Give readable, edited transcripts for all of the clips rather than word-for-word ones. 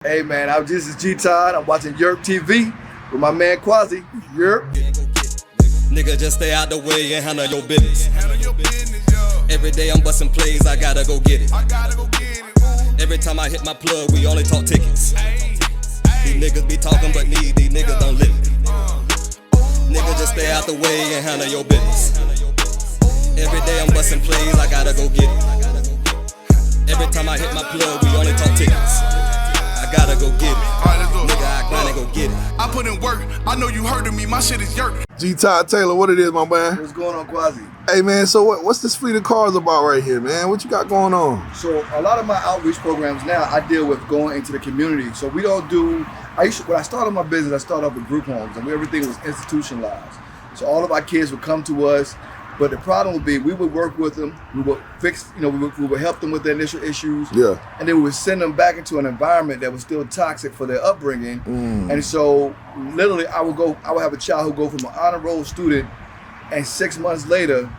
Hey man, this is G-Todd. I'm watching Europe TV with my man Quasi. Europe. Nigga, just stay out the way and handle your business. Every day I'm busting plays, I gotta go get it. Every time I hit my plug, we only talk tickets. These niggas be talking, but these niggas don't live it. Nigga, just stay out the way and handle your business. Every day I'm busting plays, I gotta go get it. Every time I hit my plug, we only talk tickets. I gotta go get it. Alright, let's go. Nigga, I grind and go get it. I put in work. I know you heard of me. My shit is yerk. G-Todd Taylor, what it is, my man? What's going on, Quasi? Hey, man, so what's this fleet of cars about right here, man? What you got going on? So a lot of my outreach programs now, I deal with going into the community. So we don't do, when I started my business, I started off with group homes and everything was institutionalized. So all of our kids would come to us, but the problem would be we would work with them, we would fix, we would help them with their initial issues, and then we would send them back into an environment that was still toxic for their upbringing. And so literally I would have a child who go from an honor roll student, and 6 months later,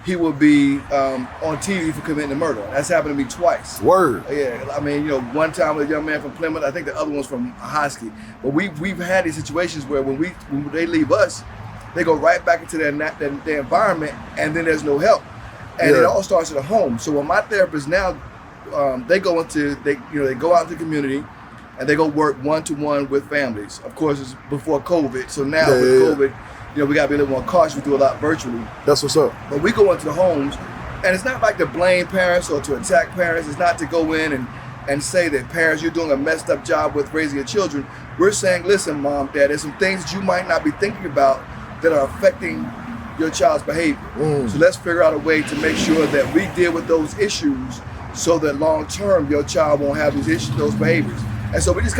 he would be on TV for committing a murder. That's happened to me twice. Word. Yeah, I mean, one time with a young man from Plymouth, I think the other one's from Hosky. But we've had these situations where when they leave us, they go right back into their environment, and then there's no help, and it all starts at the home. So when my therapists now, they go out into the community, and they go work one-to-one with families. Of course, it's before COVID, so now with COVID, we got to be a little more cautious. We do a lot virtually. That's what's up. But we go into the homes, and it's not like to blame parents or to attack parents. It's not to go in and say that parents, you're doing a messed up job with raising your children. We're saying, listen, mom, dad, there's some things that you might not be thinking about that are affecting your child's behavior. So let's figure out a way to make sure that we deal with those issues so that long term your child won't have these issues, those behaviors. And so we just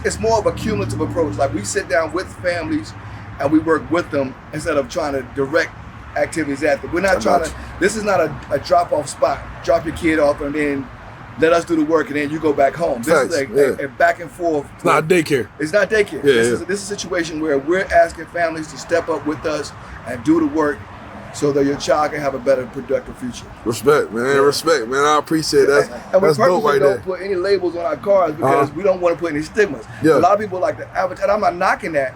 it's more of a cumulative approach. Like we sit down with families and we work with them instead of trying to direct activities at them. We're not this is not a drop off spot. Drop your kid off and then let us do the work and then you go back home. This is a back and forth. It's not daycare. It's not daycare. This is a situation where we're asking families to step up with us and do the work so that your child can have a better, productive future. Respect, man. Respect, man. I appreciate that. And we That's dope purposely right don't there. put any labels on our cars because we don't want to put any stigmas. A lot of people like to advertise, and I'm not knocking that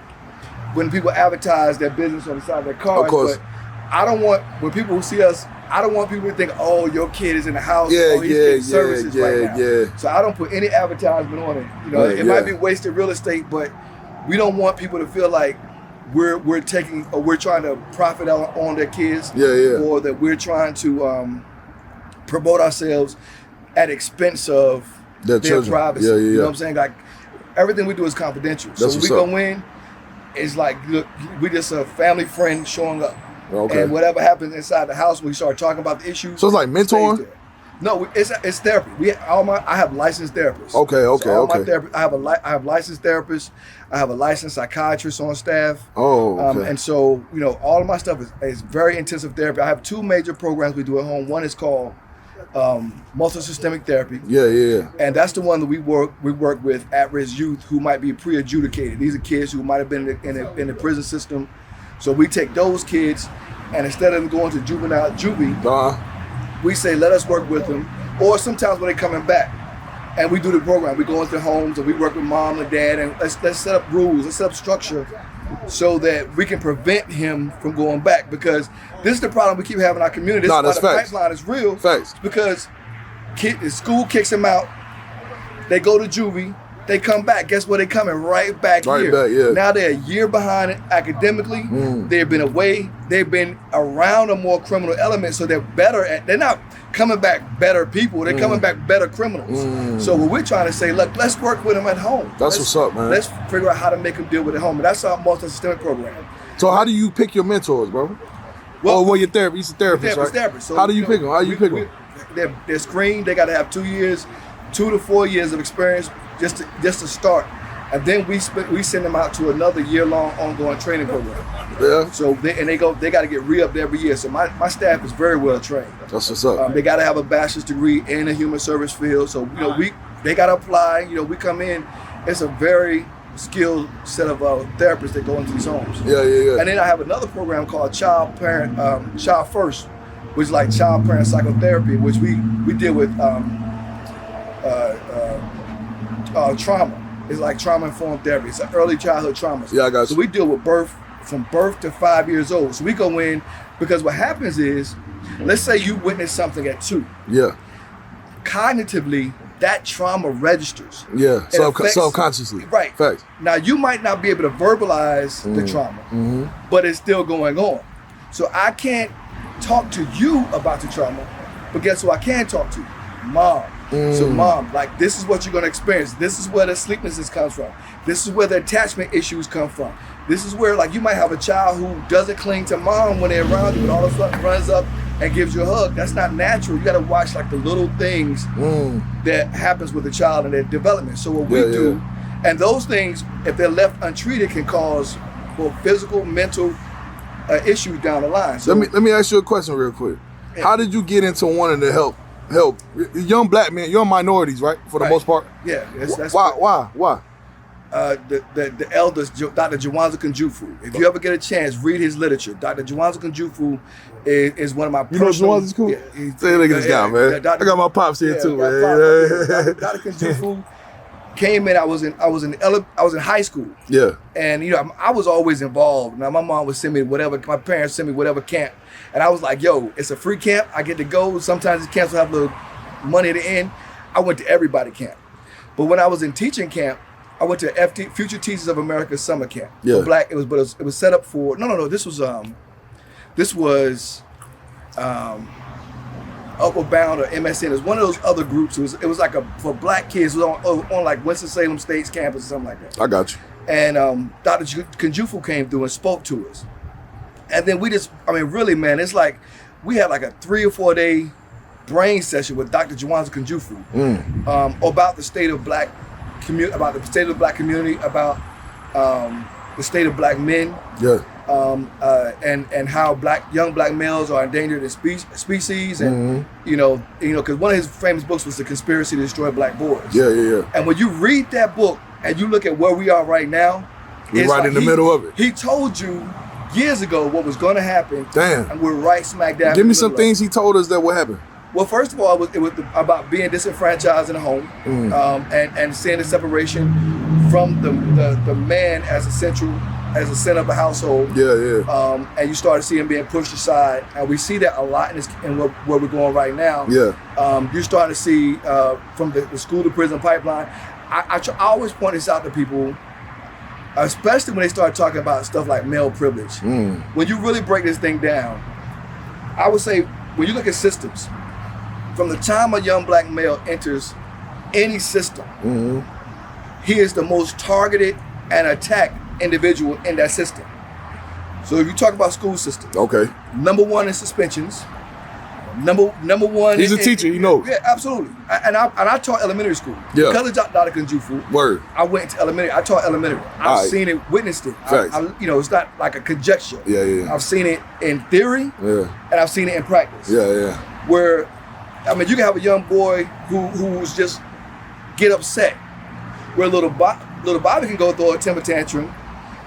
when people advertise their business on the side of their cars. Of course. But I don't want, when people who see us, I don't want people to think, oh, your kid is in the house, he's getting services right now. So I don't put any advertisement on it. It might be wasted real estate, but we don't want people to feel like we're taking or we're trying to profit on their kids, or that we're trying to promote ourselves at expense of their privacy. You know what I'm saying? Like everything we do is confidential. So when we go in, it's like, look, we just a family friend showing up. Okay. And whatever happens inside the house, we start talking about the issues. So it's like mentoring? No, it's therapy. I have licensed therapists. Okay. I have licensed therapists. I have a licensed psychiatrist on staff. And so all of my stuff is very intensive therapy. I have two major programs we do at home. One is called multisystemic therapy. And that's the one that we work with at-risk youth who might be pre-adjudicated. These are kids who might have been in the prison system. So we take those kids, and instead of them going to juvie, we say, let us work with them. Or sometimes when they're coming back, and we do the program, we go into homes and we work with mom and dad, and let's set up rules, let's set up structure so that we can prevent him from going back. Because this is the problem we keep having in our community. This is why the pipeline is real. Because the school kicks them out, they go to juvie, they come back. Guess what? They coming right back here. Now they're a year behind it academically. They've been away. They've been around a more criminal element, so they're better they're not coming back better people. They're coming back better criminals. So what we're trying to say, look, let's work with them at home. That's what's up, man. Let's figure out how to make them deal with it at home. And that's our multi-systemic program. So how do you pick your mentors, bro? Your therapist, right? So, how do you pick them? How do you pick them? They're screened. They got to have 2 to 4 years of experience just to start, and then we send them out to another year-long ongoing training program. So they got to get re-upped every year. So my staff is very well trained. That's what's up. They got to have a bachelor's degree in the human service field. So they got to apply. We come in. It's a very skilled set of therapists that go into these homes. And then I have another program called Child First, which is like child parent psychotherapy, which we deal with trauma. It's like trauma-informed therapy. It's an early childhood trauma. Yeah, I got you. So we deal with from birth to 5 years old. So we go in, because what happens is, let's say you witness something at 2. Yeah. Cognitively, that trauma registers. Yeah, subconsciously. Right. Facts. Now, you might not be able to verbalize the trauma, but it's still going on. So I can't talk to you about the trauma, but guess who I can talk to? Mom. So mom, like, this is what you're gonna experience. This is where the sleeplessness comes from. This is where the attachment issues come from. This is where, like, you might have a child who doesn't cling to mom when they're around you, but all of a sudden runs up and gives you a hug. That's not natural. You gotta watch, like, the little things that happens with the child in their development. So what we do, and those things, if they're left untreated, can cause both physical, mental issues down the line. So let me ask you a question real quick. Yeah. How did you get into wanting to help young black men, young minorities, right? For the most part. Yeah. That's Why? The elders, Dr. Jawanza Kunjufu. If you ever get a chance, read his literature. Dr. Jawanza Kunjufu is one of my personal... You know Jawanza's cool? Yeah, say look at this guy, man. I got my pops here too, man. Dr. Kunjufu came in. I was in high school. Yeah. And I was always involved. Now my mom would send me whatever. My parents sent me whatever camp, and I was like, "Yo, it's a free camp. I get to go." Sometimes the camps will have a little money at the end. I went to everybody camp, but when I was in teaching camp, I went to Future Teachers of America summer camp. Yeah. For black. It was set up for no. This was Upward Bound or MSN. It was one of those other groups. It was like for black kids. It was on like Winston-Salem State's campus or something like that. I got you. And Dr. Kunjufu came through and spoke to us. And then really, man, it's like we had like a 3 or 4 day brain session with Dr. Jawanza Kunjufu about the state of black community, about the state of the black community, about the state of black men. Yeah. And how young black males are endangered in species, and because one of his famous books was The Conspiracy to Destroy Black Boys. Yeah. And when you read that book and you look at where we are right now, we're right in the middle of it. He told you years ago what was going to happen. Damn. And we're right smack dab. Give me some things he told us that would happen. Well, first of all, it was about being disenfranchised in the home, and seeing the separation from the man as a center of the household. Yeah. And you started seeing him being pushed aside, and we see that a lot in where we're going right now. Yeah. You're starting to see from the school to prison pipeline. I always point this out to people, especially when they start talking about stuff like male privilege. When you really break this thing down, I would say when you look at systems, from the time a young black male enters any system, he is the most targeted and attacked individual in that system. So if you talk about school systems, okay, number one is suspensions. Number one. He's a teacher. He knows. Yeah, absolutely. And I taught elementary school. Yeah. Because of Dr. Kunjufu. Word. I went to elementary. I taught elementary. I've seen it, witnessed it. It's not like a conjecture. Yeah. I've seen it in theory. Yeah. And I've seen it in practice. Yeah. Where, you can have a young boy who's just get upset. Where little Bobby can go through a temper tantrum,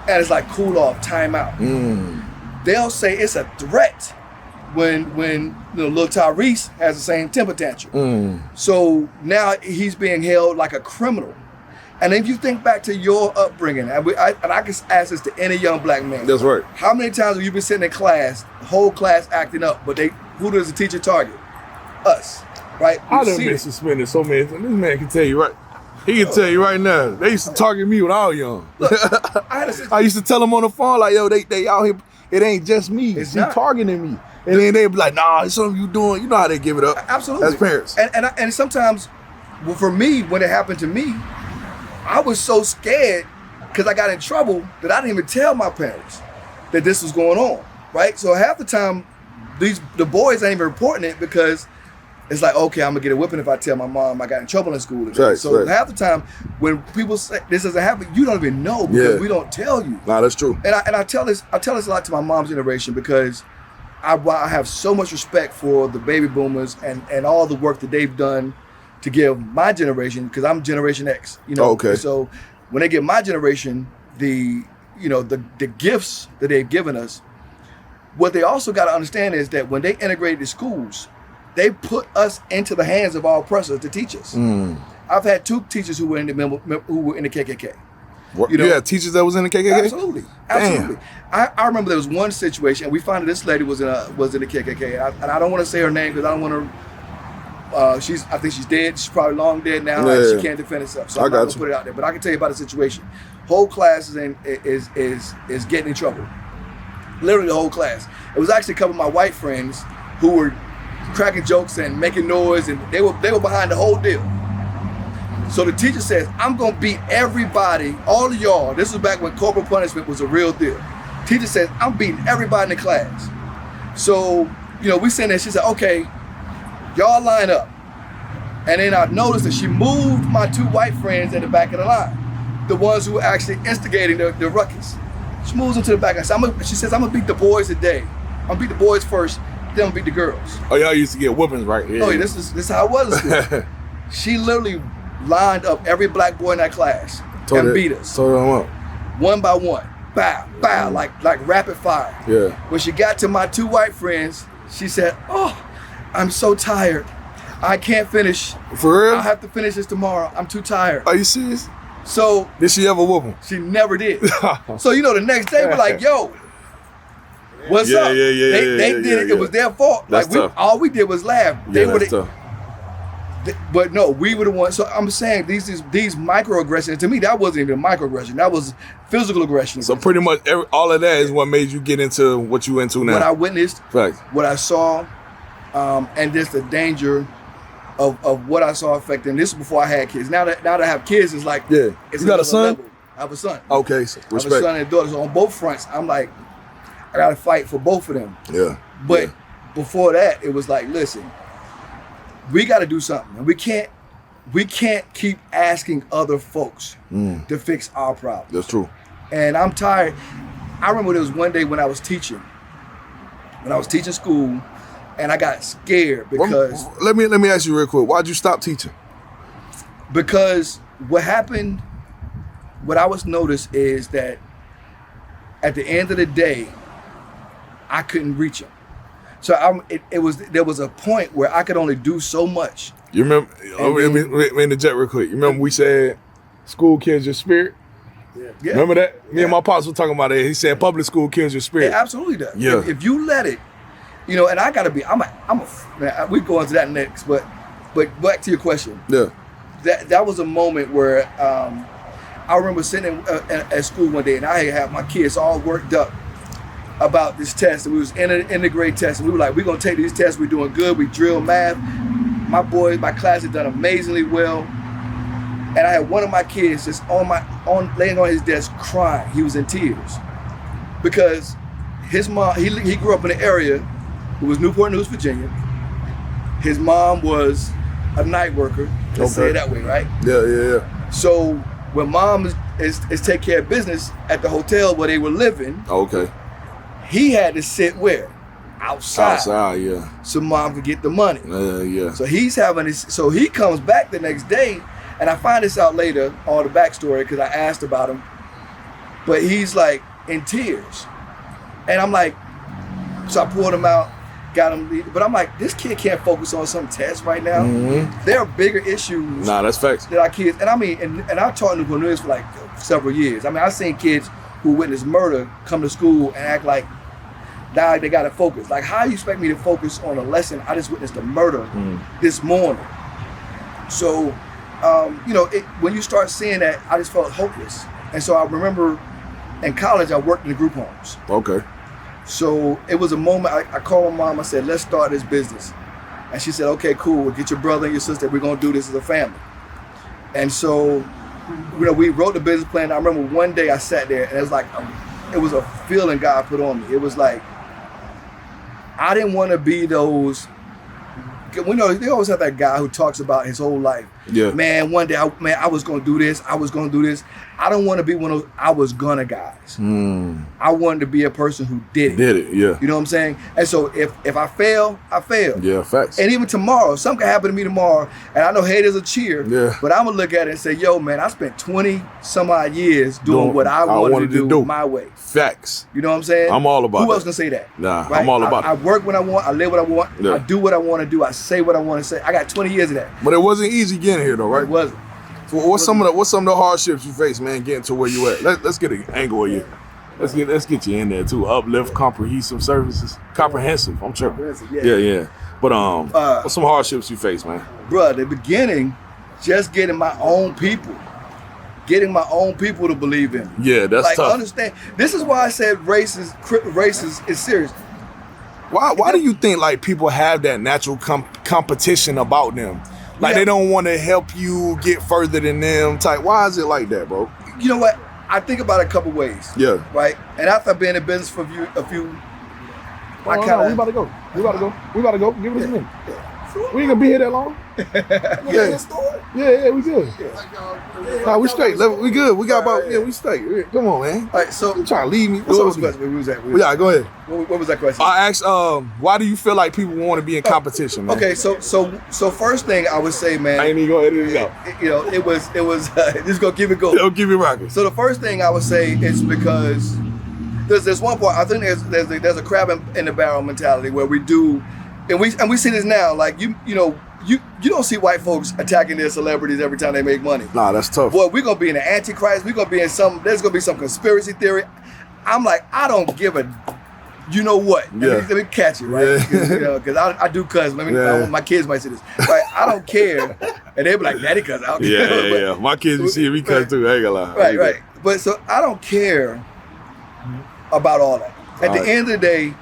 and it's like cool off, time out. They'll say it's a threat when little Tyrese has the same temper tantrum. So now he's being held like a criminal. And if you think back to your upbringing, and I can ask this to any young black man. That's right. How many times have you been sitting in class, the whole class acting up, but who does the teacher target? Us, right? I done been suspended so many times. This man can tell you right. He can tell you right now. They used to target me when I was young. Look, I used to tell them on the phone like, yo, they out here. It ain't just me. It's targeting me. And then they be like, nah, it's something you doing. You know how they give it up. Absolutely. As parents. And sometimes, for me, when it happened to me, I was so scared because I got in trouble that I didn't even tell my parents that this was going on, right? So half the time, the boys ain't even reporting it because it's like, okay, I'm gonna get a whipping if I tell my mom I got in trouble in school today. Right, so half the time, when people say this doesn't happen, you don't even know because we don't tell you. Nah, that's true. And I tell this a lot to my mom's generation because I have so much respect for the baby boomers and all the work that they've done to give my generation, because I'm Generation X. Okay. So when they give my generation the gifts that they've given us, what they also got to understand is that when they integrated the schools, they put us into the hands of our oppressors to teach us. I've had 2 teachers who were in the KKK. You had teachers that was in the KKK? Absolutely. I remember there was one situation, and we found out this lady was in the KKK, and I don't want to say her name because I don't want to. I think she's dead. She's probably long dead now. And she can't defend herself, so I'm not gonna put it out there. But I can tell you about the situation. Whole class is getting in trouble. Literally the whole class. It was actually a couple of my white friends who were cracking jokes and making noise, and they were behind the whole deal. So the teacher says, I'm gonna beat everybody, all of y'all. This was back when corporal punishment was a real deal. Teacher says, I'm beating everybody in the class. So, we sitting there, she said, okay, y'all line up. And then I noticed that she moved my 2 white friends in the back of the line, the ones who were actually instigating the ruckus. She moves them to the back. She says, I'm gonna beat the boys today. I'm gonna beat the boys first, then I'm gonna beat the girls. Oh, y'all used to get whoopings, right? Yeah. Oh yeah, this is how it was. She literally lined up every black boy in that class and beat us. Told them up. One by one. Bow, bow, like rapid fire. Yeah. When she got to my 2 white friends, she said, oh, I'm so tired. I can't finish. For real? I'll have to finish this tomorrow. I'm too tired. Are you serious? So did she ever whoop him? She never did. So the next day we're like, yo, what's up? They did it. It was their fault. That's tough. All we did was laugh. That's tough. But no, we were the ones. So I'm saying these microaggressions, to me, that wasn't even a microaggression. That was physical aggression. So pretty much all of that is what made you get into what you into now. What I witnessed, Facts. What I saw, and just the danger of what I saw affecting. This is before I had kids. Now that I have kids, it's like, you got a son? Level. I have a son. Okay, so respect. I have a son and a daughter. So on both fronts, I'm like, I got to fight for both of them. Yeah. But before that, it was like, listen, we got to do something. And we can't keep asking other folks to fix our problems. That's true. And I'm tired. I remember there was one day when I was teaching school, and I got scared because... Let me ask you real quick. Why'd you stop teaching? Because what happened, what I was noticed is that at the end of the day, I couldn't reach them. So there was a point where I could only do so much. You remember? Let me interject real quick. You remember we said school kills your spirit? Yeah. Remember that? Me and my pops were talking about it. He said public school kills your spirit. It absolutely does. Yeah. If you let it, and I gotta be. Man, we go into that next, but back to your question. Yeah. That was a moment where I remember sitting at school one day, and I had my kids all worked up about this test, and we was in the grade test, and we were like, we're gonna take these tests, we're doing good, we drill math. My class had done amazingly well. And I had one of my kids just laying on his desk crying. He was in tears. Because his mom, he grew up in an area, it was Newport News, Virginia. His mom was a night worker, let's say it that way, right? Yeah. So when mom is take care of business at the hotel where they were living, he had to sit where? Outside, yeah. So mom could get the money. Yeah. So he's having this. So he comes back the next day, and I find this out later, all the backstory, because I asked about him. But he's like in tears, and I'm like, so I pulled him out, got him. But I'm like, this kid can't focus on some test right now. Mm-hmm. There are bigger issues. Nah, that's facts. That our kids, and I mean, and I taught Newport News for like several years. I mean, I've seen kids who witnessed murder come to school and act like. Now they gotta focus. Like, how you expect me to focus on a lesson? I just witnessed a murder this morning. So, when you start seeing that, I just felt hopeless. And so I remember in college, I worked in the group homes. Okay. So it was a moment, I called my mom, I said, let's start this business. And she said, okay, cool, we'll get your brother and your sister, we're gonna do this as a family. And so, we wrote the business plan. I remember one day I sat there and it was like, it was a feeling God put on me. It was like, I didn't want to be those. They always have that guy who talks about his whole life. Yeah. Man, one day, I was going to do this. I was going to do this. I don't want to be one of those I was gonna guys. I wanted to be a person who did it. Yeah. You know what I'm saying? And so if I fail, I fail. Yeah, facts. And even tomorrow, something can happen to me tomorrow, and I know haters will cheer. Yeah. But I'm gonna look at it and say, yo, man, I spent 20 some odd years doing what I wanted to do my way. Facts. You know what I'm saying? I'm all about Who else gonna say that? Nah, right? I'm all about it. I work when I want, I live what I want, I do what I want to do, I say what I want to say. I got 20 years of that. But it wasn't easy getting getting here though, right? It wasn't. So what's some of the hardships you face, man, getting to where you at? Let's get an angle of you. Let's get you in there too. Uplift, comprehensive services. Comprehensive. I'm tripping. Yeah. But what's some hardships you face, man? Bruh, the beginning, just getting my own people to believe in me. Yeah, that's like, tough. Understand? This is why I said race is serious. Why do you think like people have that natural competition about them? Like they don't want to help you get further than them type. Why is it like that, bro? You know what? I think about it a couple ways. Yeah. Right? And after I've been in business for a few we about to go. Give it a minute. We ain't gonna be here that long. Yeah, we good. Nah, we straight. We good. We got about we straight. Come on, man. All right, so you trying to leave me? What was the question? Where was that? Yeah, go ahead. What was that question? I asked, why do you feel like people want to be in competition, man? Okay, so first thing I would say, man. I ain't even gonna edit it out. It was just gonna keep it going. It'll keep it rocking. So the first thing I would say is because there's one point. I think there's a crab in the barrel mentality where we do, and we see this now. Like you don't see white folks attacking their celebrities every time they make money. Nah, that's tough. Boy, we're gonna be in the Antichrist. We're gonna be in there's gonna be some conspiracy theory. I'm like, I don't give a, you know what? Let me catch it, right? Because I do cuss. My kids might say this. Right? I don't care, and they be like, Daddy cuss. I don't care. Yeah. My kids, you see me cuss too. I ain't gonna lie. Right. But so I don't care about all that. At the end of the day,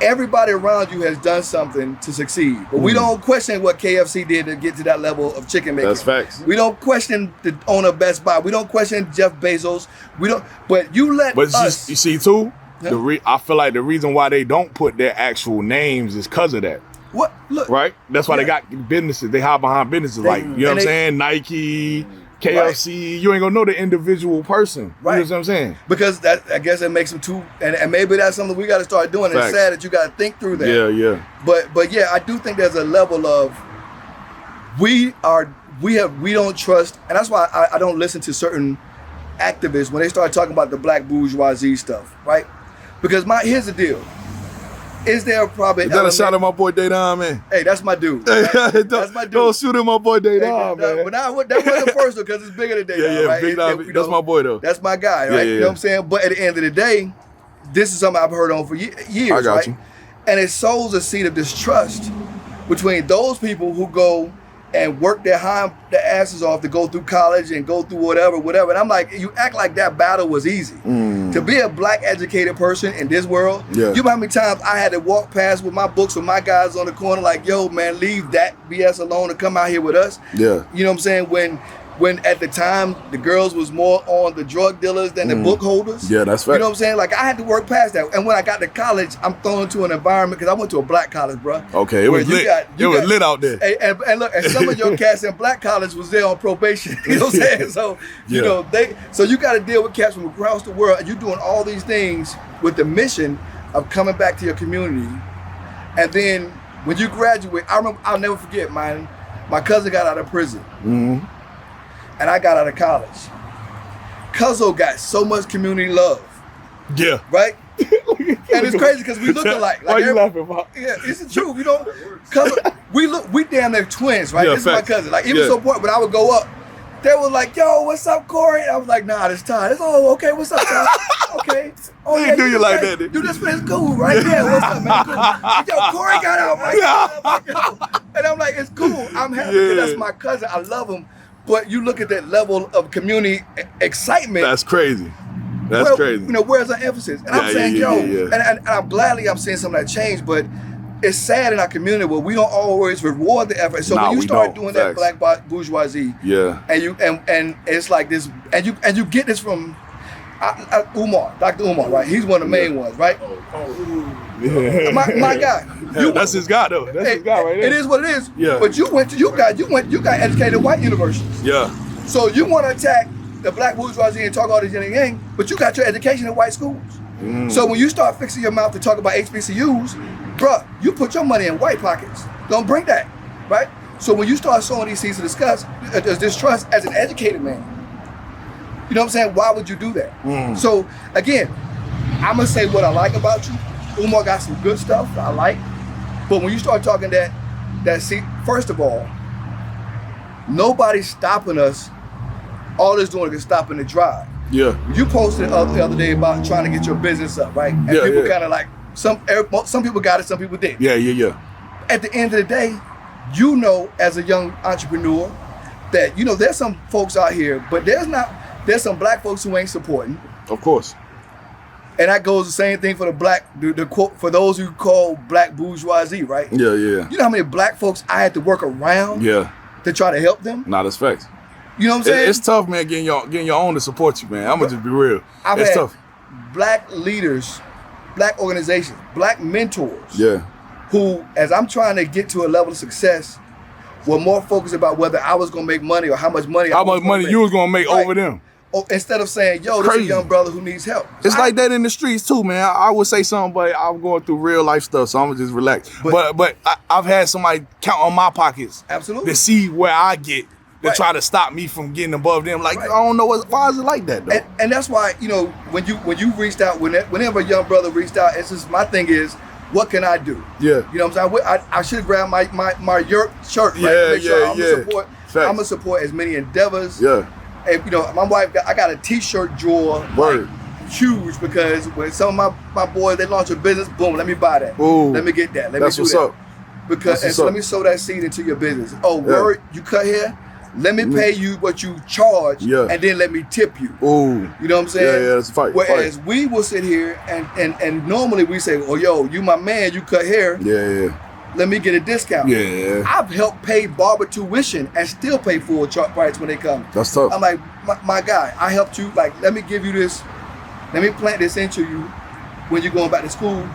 everybody around you has done something to succeed. But we don't question what KFC did to get to that level of chicken making. That's facts. We don't question the owner of Best Buy. We don't question Jeff Bezos. We don't. But you let us. You see too, I feel like the reason why they don't put their actual names is because of that. What? Look. Right? That's why they got businesses. They hide behind businesses like, you know what I'm saying? Nike, KFC, you ain't gonna know the individual person. Right. You know what I'm saying? Because that, I guess it makes them too, and maybe that's something we got to start doing. Facts. It's sad that you got to think through that. Yeah. But yeah, I do think there's a level of we don't trust, and that's why I don't listen to certain activists when they start talking about the black bourgeoisie stuff, right? Because here's the deal. Is there probably... You got a shot at my boy Daydon, man. Hey, that's my dude. Right? That's my dude. Don't shoot at my boy Daydon, man. But that wasn't personal because it's bigger than Daydon, right? Big Dog, that's my boy, though. That's my guy, right? You know what I'm saying? But at the end of the day, this is something I've heard on for years, I got you. And it sows a seed of distrust between those people who go and work their asses off to go through college and go through whatever. And I'm like, you act like that battle was easy. To be a black educated person in this world, you know how many times I had to walk past with my books with my guys on the corner like, yo, man, leave that BS alone and come out here with us. Yeah. You know what I'm saying? When at the time the girls was more on the drug dealers than the book holders. Yeah, that's fact. You know what I'm saying? Like I had to work past that. And when I got to college, I'm thrown into an environment because I went to a black college, bro. Okay, it was lit. It was lit out there. And look, and some of your cats in black college was there on probation. You know what I'm saying? So so you got to deal with cats from across the world, and you're doing all these things with the mission of coming back to your community. And then when you graduate, I'll never forget, man. My cousin got out of prison. And I got out of college. Cuzzo got so much community love. Yeah. Right? And it's crazy because we look alike. Like, why you laughing about? Yeah, it's the truth. You know, we damn near twins, right? This is my cousin. Like even so important, when I would go up, they were like, "Yo, what's up, Corey?" I was like, "Nah, this Todd." It's okay. What's up, Todd? Okay. Oh yeah, do you like that? Dude, this man's cool, right? Yeah. What's up, man? Cool. Yo, Corey got out, right? And I'm like, it's cool. I'm happy because that's my cousin. I love him. But you look at that level of community excitement. That's crazy. That's crazy. You know, where's our emphasis? And I'm saying, and I'm gladly I'm seeing some of that change, but it's sad in our community where we don't always reward the effort. So when you start doing that black bourgeoisie, and you and it's like this, and you get this from Umar, Dr. Umar, right? He's one of the main ones, right? My guy. That's his guy though. That's his guy right there. It is what it is. Yeah. But you got educated white universities. Yeah. So you want to attack the black bourgeoisie and talk all this yang, but you got your education in white schools. So when you start fixing your mouth to talk about HBCUs, bruh, you put your money in white pockets. Don't bring that, right? So when you start sowing these seeds of distrust as an educated man, you know what I'm saying? Why would you do that? So again, I'm gonna say what I like about you. Umar got some good stuff that I like, but when you start talking that see, first of all, Nobody's stopping us. All it's doing is stopping the drive. Yeah. You posted the other day about trying to get your business up, right? And people kind of like, some people got it, some people didn't. Yeah. At the end of the day, you know, as a young entrepreneur, that, you know, there's some folks out here, but there's some black folks who ain't supporting. Of course. And that goes the same thing for the quote, for those who call black bourgeoisie, right? Yeah. You know how many black folks I had to work around to try to help them? Nah, that's facts. You know what I'm saying? It's tough, man, getting your own to support you, man. I'm gonna just be real. It's tough. Black leaders, black organizations, black mentors. Yeah. Who, as I'm trying to get to a level of success, were more focused about whether I was gonna make money or how much money you was gonna make over them. Instead of saying, yo, this is a young brother who needs help. It's like that in the streets too, man. I would say something, but I'm going through real life stuff, so I'm gonna just relax. But I've had somebody count on my pockets. Absolutely. To see where I get, to try to stop me from getting above them. Like, I don't know, why is it like that, though? And that's why, you know, when you reached out, whenever a young brother reached out, it's just, my thing is, what can I do? Yeah. You know what I'm saying? I should have grabbed my yurt shirt, right? Yeah, Make sure I'm gonna support as many endeavors. Yeah. And, you know, my wife, I got a t-shirt drawer, like, huge, because when some of my boys, they launch a business, boom, let me buy that. Ooh, let me get that. Let me do that. Because let me sow that seed into your business. Oh, word, you cut hair? Let me pay you what you charge, and then let me tip you. Ooh. You know what I'm saying? Yeah, it's a fight. Whereas we will sit here and normally we say, oh, yo, you my man, you cut hair. Yeah. Let me get a discount. Yeah. I've helped pay barber tuition and still pay full price when they come. That's tough. I'm like, my guy, I helped you. Like, let me give you this. Let me plant this into you when you're going back to school.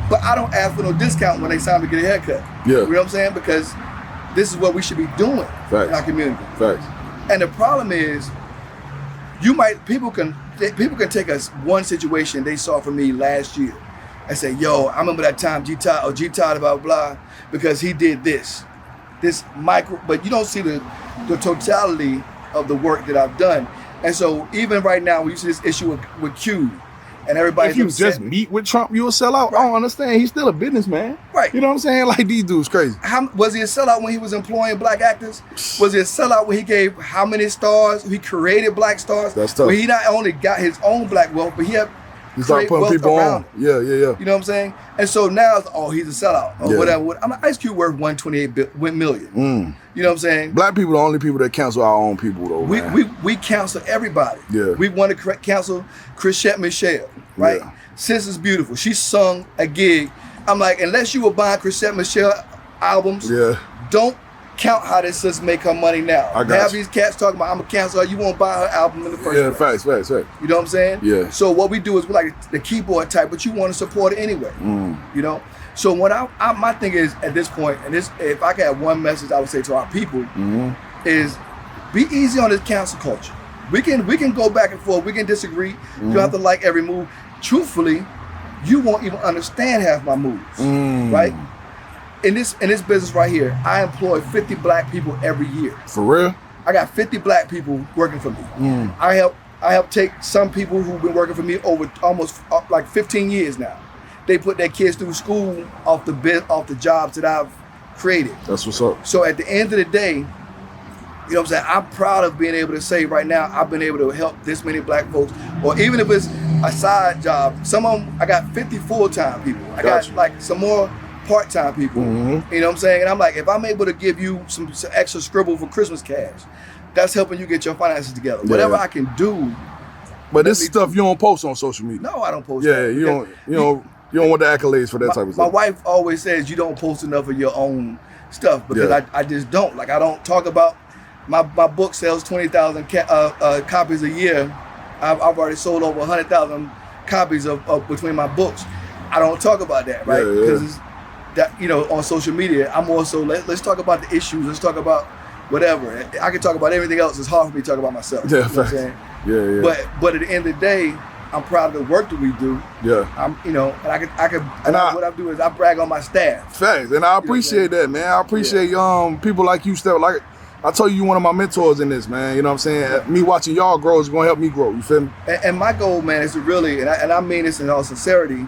But I don't ask for no discount when they time to get a haircut. Yeah. You know what I'm saying? Because this is what we should be doing in our community. Facts. And the problem is, people can take us one situation they saw from me last year and say, yo, I remember that time G-Todd blah, blah, because he did this micro, but you don't see the totality of the work that I've done. And so even right now, we see this issue with Q, and everybody's upset. If you just meet with Trump, you a sellout? Right. I don't understand. He's still a businessman. Right. You know what I'm saying? Like, these dudes crazy. Was he a sellout when he was employing black actors? Was he a sellout when he gave how many stars? He created black stars? That's tough. Where he not only got his own black wealth, but he had started putting people on. Yeah. You know what I'm saying? And so now it's, he's a sellout or whatever. I'm like, Ice Cube worth $128 million. You know what I'm saying? Black people are the only people that cancel our own people, though. We cancel everybody. Yeah. We want to cancel Chrisette Michele, right? Yeah. Sis is beautiful. She sung a gig. I'm like, unless you were buying Chrisette Michele albums, don't count how this sis make her money now. Have these cats talking about, I'm gonna cancel her, you won't buy her album in the first place. Facts. You know what I'm saying? Yeah. So what we do is we like the keyboard type, but you want to support it anyway. You know? So what my thing is at this point, and if I could have one message I would say to our people, is be easy on this cancel culture. We can go back and forth, we can disagree, you don't have to like every move. Truthfully, you won't even understand half my moves, right? In this business right here, I employ 50 black people every year. For real? I got 50 black people working for me. I help take some people who've been working for me over almost like 15 years now. They put their kids through school off the jobs that I've created. That's what's up. So at the end of the day, you know what I'm saying, I'm proud of being able to say right now, I've been able to help this many black folks, or even if it's a side job. Some of them, I got 50 full-time people. I got like some more part-time people, you know what I'm saying? And I'm like, if I'm able to give you some extra scribble for Christmas cash, that's helping you get your finances together. Whatever I can do. But this stuff you don't post on social media. No, I don't post. Yeah, you don't want the accolades for that type of stuff. My wife always says you don't post enough of your own stuff because I just don't. Like, I don't talk about my book sells 20,000 copies a year. I've already sold over 100,000 copies of between my books. I don't talk about that, right? Because that, you know, on social media, I'm also let's talk about the issues. Let's talk about whatever. I can talk about everything else. It's hard for me to talk about myself. Yeah, you know what I'm saying? Yeah. But at the end of the day, I'm proud of the work that we do. Yeah. I'm, you know, and what I do is I brag on my staff. Facts, and I appreciate that, man. I appreciate people like you, Steph. Like I told you, one of my mentors in this, man. You know what I'm saying? Me watching y'all grow is gonna help me grow. You feel me? And my goal, man, is to really, and I mean this in all sincerity,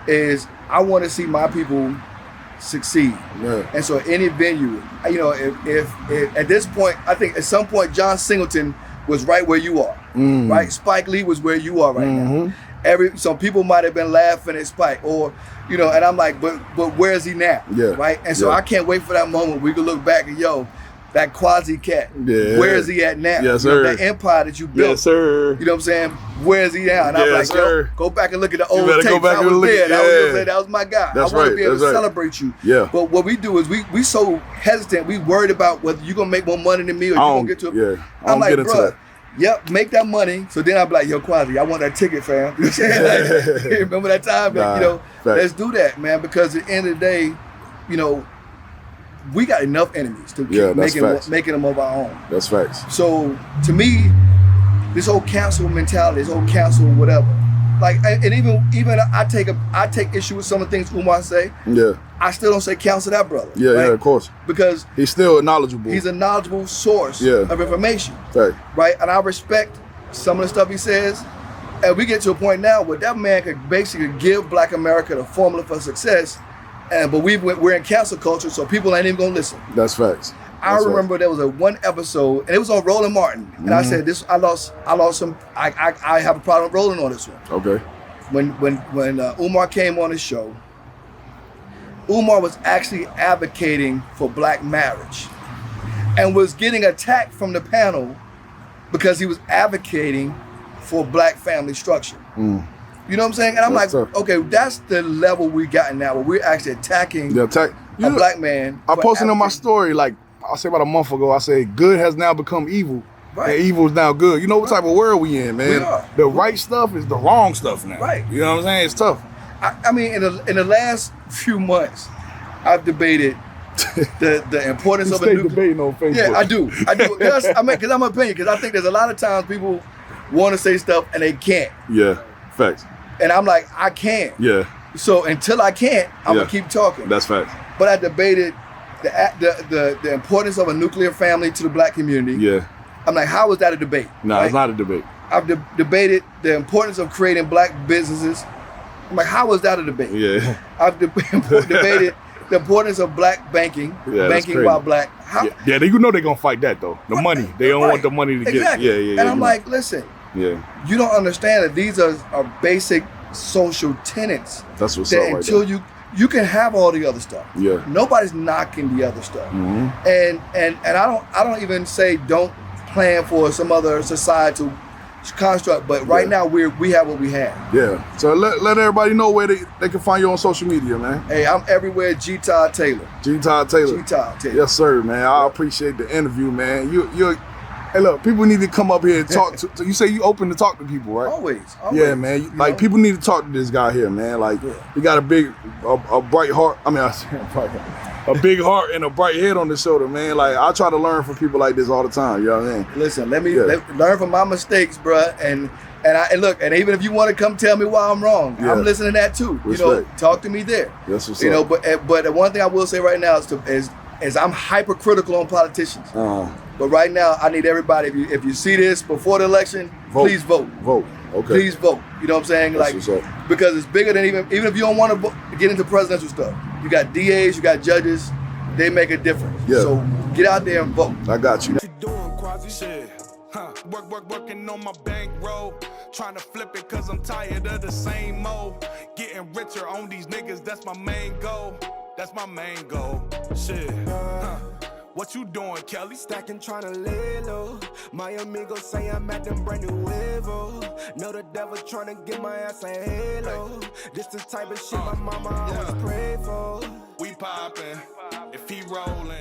is I want to see my people succeed. Yeah. And so any venue, you know, if at this point, I think at some point John Singleton was right where you are, right? Spike Lee was where you are right now. Some people might have been laughing at Spike, or you know, and I'm like, but where is he now? Yeah. Right? And so I can't wait for that moment we can look back and that Quasi cat. Yeah. Where is he at now? Yes, you know, sir. that empire that you built. Yes, sir. You know what I'm saying? Where is he now? And I'm like, sir. go back and look at the old tapes. Go back I was and look there. at, That was my guy. That's I want to be able to right. celebrate you. Yeah. But what we do is we so hesitant. We worried about whether you're gonna make more money than me or you're gonna get to. I'm like, bro. Yep, make that money. So then I'm like, yo, Quasi, I want that ticket, fam. You know what I'm saying? Like, hey, remember that time? Like, you know, let's do that, man. Because at the end of the day, you know, we got enough enemies to keep making them of our own. That's facts. So to me, this whole cancel mentality, this whole cancel whatever, like, and even I take issue with some of the things Umar say. Yeah. I still don't say cancel that brother. Yeah, right? yeah, of course. Because he's still knowledgeable. He's a knowledgeable source of information. Right. And I respect some of the stuff he says. And we get to a point now where that man could basically give Black America the formula for success. But we're in cancel culture, so people ain't even gonna listen. That's facts. I remember there was one episode, and it was on Roland Martin, and I said this. I lost some. I have a problem rolling on this one. Okay. When Umar came on the show, Umar was actually advocating for Black marriage, and was getting attacked from the panel because he was advocating for Black family structure. You know what I'm saying? And I'm like, okay, that's the level we gotten now, where we're actually attacking a Black man. I posted on my story, like, I say about a month ago, I said, good has now become evil, and evil is now good. You know what type of world we in, man? We are. The right stuff is the wrong stuff now. Right. You know what I'm saying? It's tough. I mean, in the last few months, I've debated the importance of a nuclear... debating on Facebook. Yeah, I do. Because I'm an opinion, because I think there's a lot of times people want to say stuff and they can't. Yeah, facts. And I'm like, I can't. Yeah. So until I can't, I'm gonna keep talking. That's facts. But I debated the importance of a nuclear family to the Black community. Yeah. I'm like, how is that a debate? No, it's not a debate. I've debated the importance of creating Black businesses. I'm like, how is that a debate? Yeah. I've debated the importance of Black banking, banking by Black. Yeah, you know they're gonna fight that though. The money. They don't want the money to get. Yeah. And I'm like, listen. Yeah. You don't understand that these are basic social tenets. That's what's up. Until you can have all the other stuff. Yeah. Nobody's knocking the other stuff. And I don't even say don't plan for some other societal construct, but right now we have what we have. Yeah. So let everybody know where they can find you on social media, man. Hey, I'm everywhere. G-Todd Taylor. G-Todd Taylor. G-Todd Taylor. Yes, sir, man. I appreciate the interview, man. Hey, look, people need to come up here and talk to. You say you open to talk to people, right? Always. Yeah, man. Like people need to talk to this guy here, man. Like he got a bright heart. I mean, a big heart and a bright head on his shoulder, man. Like I try to learn from people like this all the time. You know what I mean? Listen, let me learn from my mistakes, bruh. And look, and even if you want to come tell me why I'm wrong, I'm listening to that too. Respect. You know, talk to me there. That's what's up. But the one thing I will say right now is I'm hypercritical on politicians. But right now, I need everybody. If you see this before the election, please vote. Vote. Okay. Please vote. You know what I'm saying? That's like, because it's bigger than even if you don't want to get into presidential stuff. You got DAs, you got judges. They make a difference. Yeah. So get out there and vote. I got you. What you doing, Quasi? Shit. Working on my bankroll. Trying to flip it cause I'm tired of the same old. Getting richer on these niggas, that's my main goal. That's my main goal. Shit. What you doing, Kelly? Stacking, trying to lay low. My amigos say I'm at them brand new level. Know the devil trying to get my ass a halo. This the type of shit my mama always pray for. We poppin', if he rollin'.